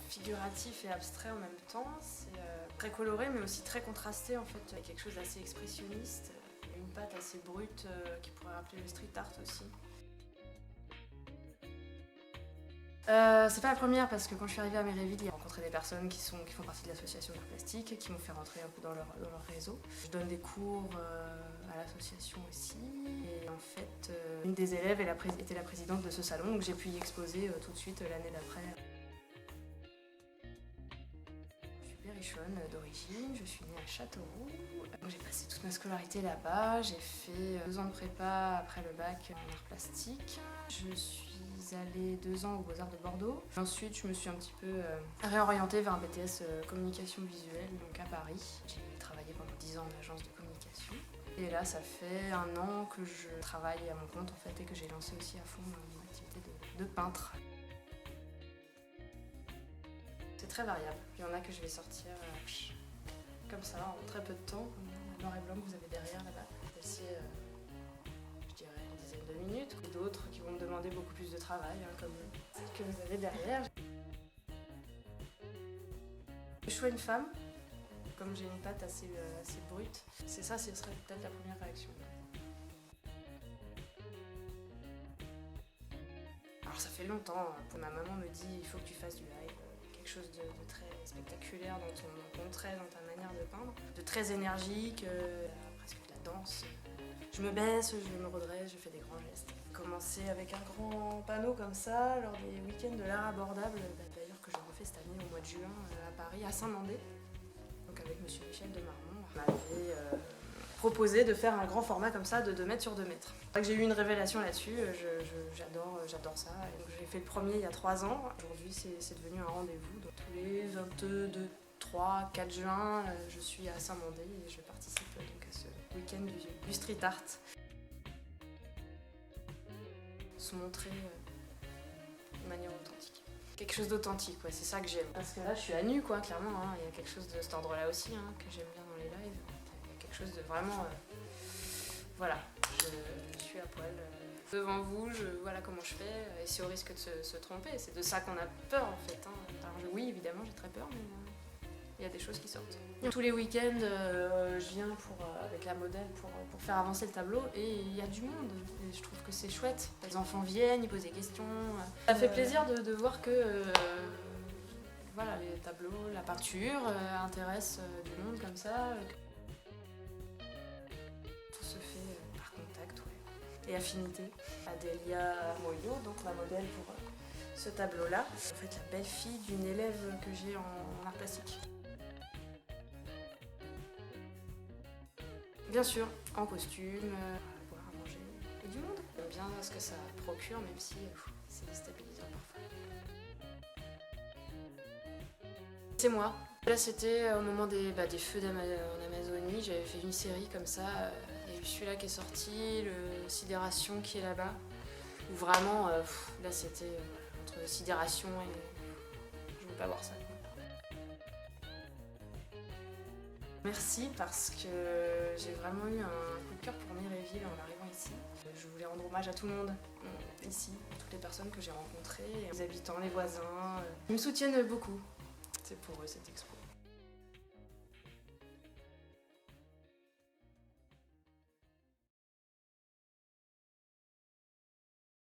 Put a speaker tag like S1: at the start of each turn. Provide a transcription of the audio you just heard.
S1: figuratif et abstrait en même temps. C'est très coloré mais aussi très contrasté en fait. Il y a quelque chose d'assez expressionniste, une patte assez brute qui pourrait rappeler le street art aussi. C'est pas la première parce que quand je suis arrivée à Méréville, j'ai rencontré des personnes qui font partie de l'association d'art plastique, qui m'ont fait rentrer un peu dans leur réseau. Je donne des cours à l'association aussi et en fait une des élèves était la présidente de ce salon, donc j'ai pu y exposer tout de suite l'année d'après. Je suis berrichonne d'origine, je suis née à Châteauroux. J'ai passé toute ma scolarité là-bas, j'ai fait 2 ans de prépa après le bac en art plastique. Je suis allée 2 ans aux Beaux-Arts de Bordeaux. Ensuite, je me suis un petit peu réorientée vers un BTS communication visuelle, donc à Paris. J'ai travaillé pendant 10 ans en agence de communication. Et là, ça fait 1 an que je travaille à mon compte en fait et que j'ai lancé aussi à fond mon activité de peintre. C'est très variable. Il y en a que je vais sortir comme ça, en très peu de temps, comme le noir et blanc que vous avez derrière là-bas. Celle-ci, je dirais une dizaine de minutes. Et d'autres qui vont me demander beaucoup plus de travail, comme celle que vous avez derrière. Je choisis une femme, comme j'ai une patte assez brute. C'est ça, ce serait peut-être la première réaction. Alors ça fait longtemps, ma maman me dit il faut que tu fasses du live. Quelque chose de très spectaculaire dans ton trait, dans ta manière de peindre, de très énergique, presque de la danse. Je me baisse, je me redresse, je fais des grands gestes. Commencer avec un grand panneau comme ça lors des week-ends de l'art abordable, d'ailleurs que je refais cette année au mois de juin à Paris, à Saint-Mandé, donc avec monsieur Michel de Marmont. On m'avait proposé de faire un grand format comme ça de 2 mètres sur 2 mètres. J'ai eu une révélation là-dessus, j'adore ça. J'ai fait le premier il y a 3 ans. Aujourd'hui c'est devenu un rendez-vous. Donc, tous les 22, 3, 4 juin, je suis à Saint-Mandé et je participe donc à ce week-end du street art. Se montrer de manière authentique. Quelque chose d'authentique, ouais, c'est ça que j'aime. Parce que là je suis à nu quoi, clairement, hein. Il y a quelque chose de cet ordre-là aussi que j'aime bien dans les lives. Il y a quelque chose de vraiment... voilà, je suis à poil. Devant vous, voilà comment je fais, et c'est au risque de se tromper. C'est de ça qu'on a peur en fait. Alors oui, évidemment, j'ai très peur, mais il y a des choses qui sortent. Tous les week-ends, je viens avec la modèle pour faire avancer le tableau et il y a du monde. Et je trouve que c'est chouette. Les enfants viennent, ils posent des questions. Ça fait plaisir de voir que voilà, les tableaux, la peinture intéressent du monde comme ça. Tout se fait par contact, ouais. Et affinité. Adélia Moyo, donc ma modèle pour ce tableau-là. En fait, la belle-fille d'une élève que j'ai en art plastique. Bien sûr, en costume, à boire, à manger, et du monde. J'aime bien ce que ça procure, même si c'est déstabilisant parfois. C'est moi. Là, c'était au moment des feux en Amazonie. J'avais fait une série comme ça. Il y a eu celui-là qui est sorti, le Sidération qui est là-bas. Où vraiment, là, c'était entre sidération et... Je veux pas voir ça. Merci parce que j'ai vraiment eu un coup de cœur pour Méréville en arrivant ici. Je voulais rendre hommage à tout le monde ici, toutes les personnes que j'ai rencontrées, les habitants, les voisins. Ils me soutiennent beaucoup. C'est pour eux cette expo.